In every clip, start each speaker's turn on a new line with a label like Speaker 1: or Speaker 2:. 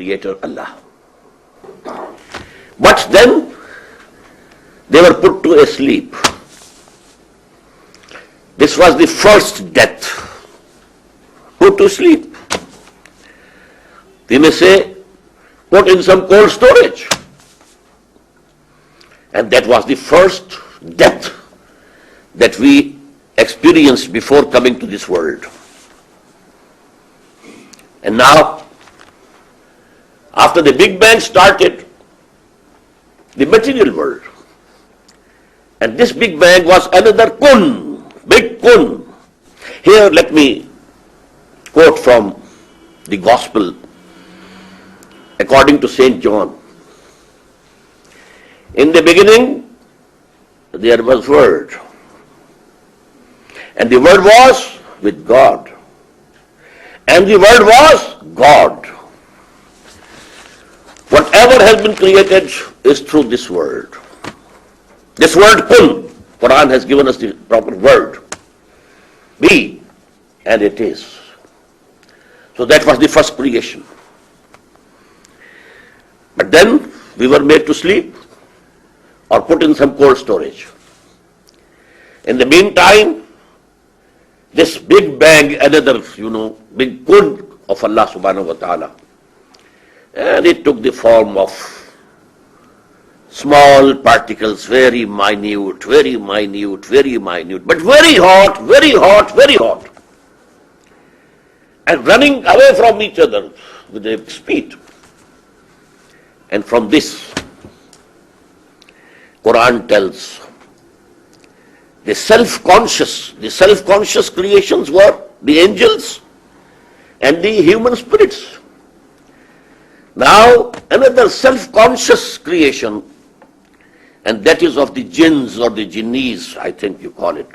Speaker 1: Creator Allah. But then they were put to a sleep. This was the first death. Put to sleep. We may say, put in some cold storage. And that was the first death that we experienced before coming to this world. And now, after the Big Bang started, the material world. And this Big Bang was another kun, big kun. Here let me quote from the Gospel according to St. John. In the beginning, there was Word. And the Word was with God. And the Word was God. Whatever has been created is through this word. This word kun, Quran has given us the proper word. Be, and it is. So that was the first creation. But then we were made to sleep or put in some cold storage. In the meantime, this Big Bang, another, big kun of Allah subhanahu wa ta'ala, and it took the form of small particles, very minute, but very hot, very hot, very hot, and running away from each other with a speed. And from this, Quran tells, the self-conscious creations were the angels and the human spirits. Now, another self-conscious creation, and that is of the jinns or the jinnis, I think you call it.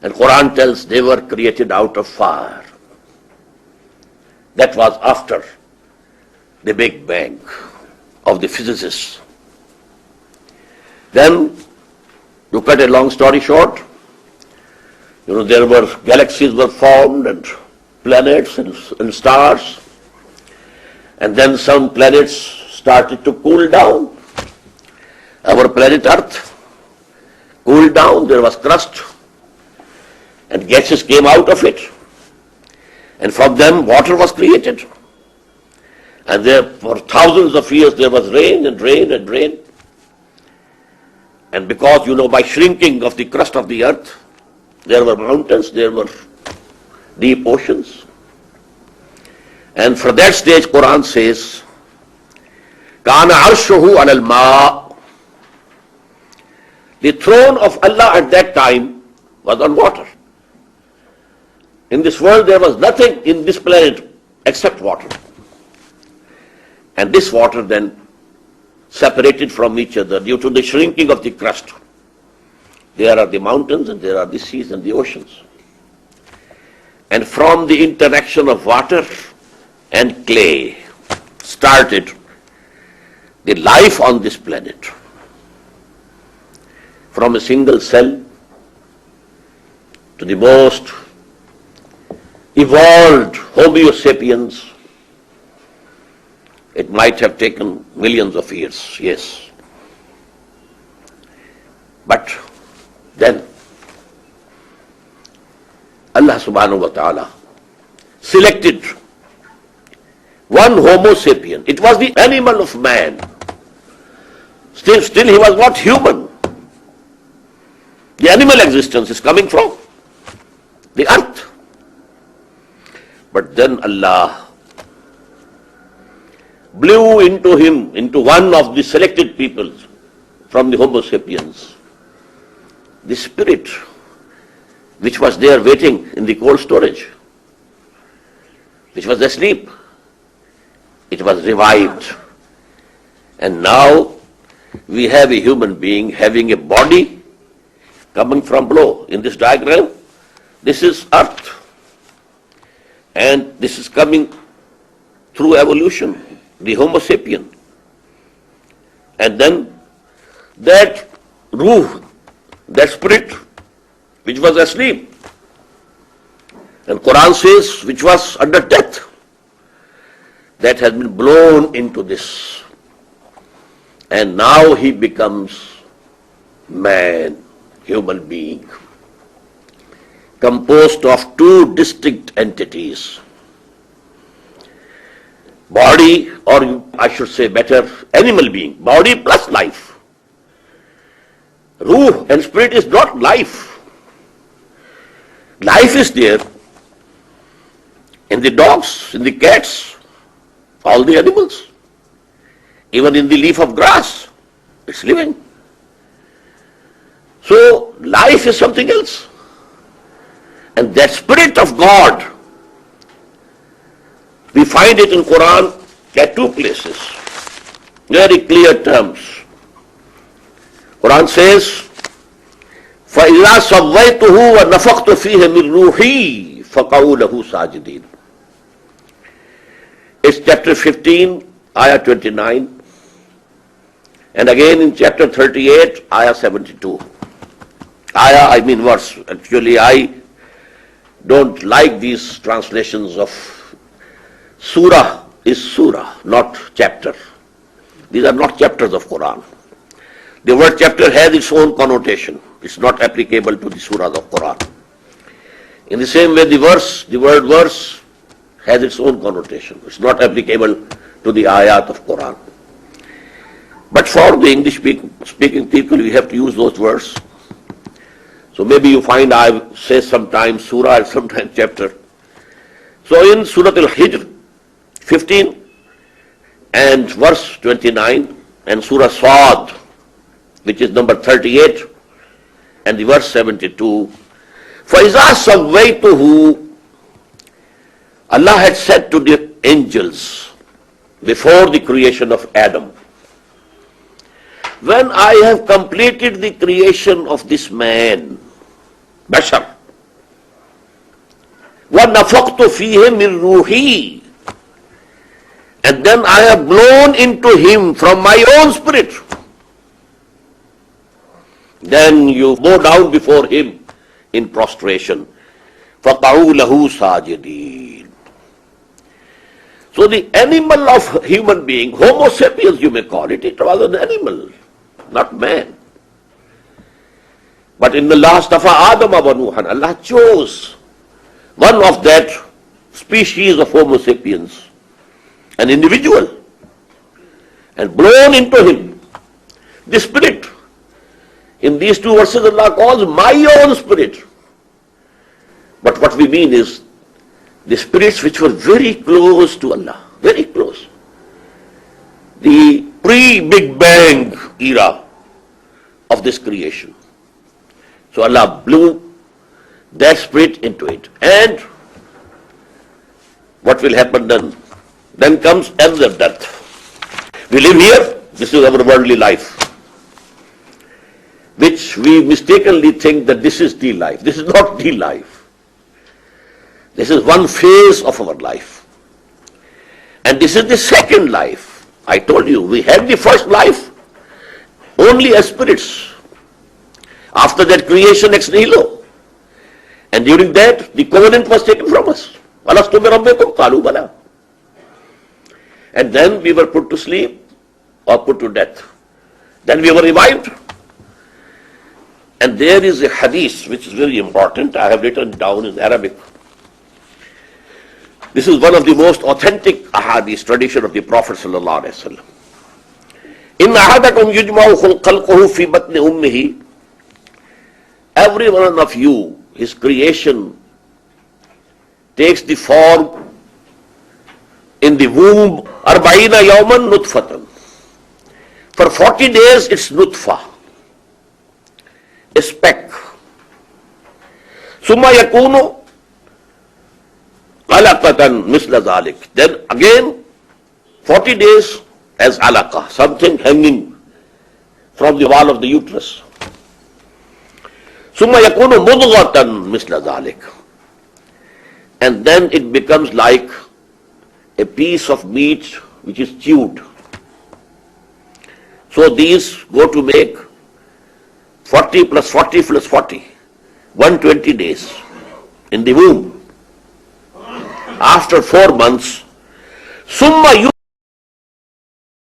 Speaker 1: And Quran tells they were created out of fire. That was after the Big Bang of the physicists. Then, to cut a long story short, there were galaxies were formed and planets and stars. And then some planets started to cool down. Our planet Earth cooled down, there was crust, and gases came out of it. And from them water was created. And there for thousands of years there was rain and rain and rain. And because, by shrinking of the crust of the earth, there were mountains, there were deep oceans. And for that stage, Quran says, Kana arshuhu alal ma. The throne of Allah at that time was on water. In this world, there was nothing in this planet except water. And this water then separated from each other due to the shrinking of the crust. There are the mountains and there are the seas and the oceans. And from the interaction of water and clay started the life on this planet. From a single cell to the most evolved Homo sapiens, it might have taken millions of years, yes. But then Allah subhanahu wa ta'ala selected one Homo sapien. It was the animal of man. Still he was not human. The animal existence is coming from the earth. But then Allah blew into him, into one of the selected people from the Homo sapiens, the spirit which was there waiting in the cold storage, which was asleep. It was revived. And now we have a human being having a body coming from below. In this diagram, this is earth. And this is coming through evolution, the Homo sapien. And then that ruh, that spirit, which was asleep, and Quran says, which was under death. that has been blown into this. And now he becomes man, human being, composed of two distinct entities. Body, or I should say better, animal being, body plus life. Ruh and spirit is not life. Life is there in the dogs, in the cats, all the animals. Even in the leaf of grass, it's living. So life is something else. And that Spirit of God, we find it in Quran at two places, very clear terms. Quran says, فَإِذَا سَوَّيْتُهُ وَنَفَخْتُ فِيهِ مِنْ رُوحِي فَقَعُوا لَهُ سَاجِدِينَ. It's chapter 15, ayah 29. And again in chapter 38, ayah 72. Ayah, I mean verse. Actually, I don't like these translations of surah is surah, not chapter. These are not chapters of Quran. The word chapter has its own connotation. It's not applicable to the surahs of Quran. In the same way, the word verse has its own connotation. It's not applicable to the ayat of Quran. But for the English speaking people, we have to use those words. So maybe you find I say sometimes surah and sometimes chapter. So in Surah Al-Hijr 15 and verse 29 and Surah Sad, which is number 38 and the verse 72, فَإِذَا سَوَّيْتُهُ, Allah had said to the angels before the creation of Adam, when I have completed the creation of this man, Bashar, وَنَفَقْتُ فِيهِ مِنْ رُوحِي, and then I have blown into him from my own spirit, then you bow down before him in prostration. فَقَعُوا لَهُ سَاجِدِينَ. So the animal of human being, Homo sapiens you may call it, it was an animal, not man. But in the last of Adam wa Nuhan, Allah chose one of that species of Homo sapiens, an individual, and blown into him the spirit. In these two verses Allah calls my own spirit. But what we mean is the spirits which were very close to Allah, very close. The pre-Big Bang era of this creation. So Allah blew that spirit into it. And what will happen then? Then comes another death. We live here, this is our worldly life, which we mistakenly think that this is the life. This is not the life. This is one phase of our life. And this is the second life. I told you, we had the first life only as spirits. After that, creation ex nihilo. And during that, the covenant was taken from us. Alastu bi rabbikum qalu bala. And then we were put to sleep or put to death. Then we were revived. And there is a hadith which is very important. I have written down in Arabic. This is one of the most authentic ahadith tradition of the Prophet sallallahu alaihi wasallam. In ahadakum yujma'u khalquhu fi batni ummihi. Every one of you, his creation takes the form in the womb. Arba'ina yawman nutfatan. For 40 days it's nutfa, a speck. Summa yakunu alaqatan misla dhalik. Then again 40 days as alaqa, something hanging from the wall of the uterus. Summa yakunu mudghatan misla dhalik. And then it becomes like a piece of meat which is chewed. So these go to make 40 plus 40 plus 40, 120 days in the womb. After 4 months, Summa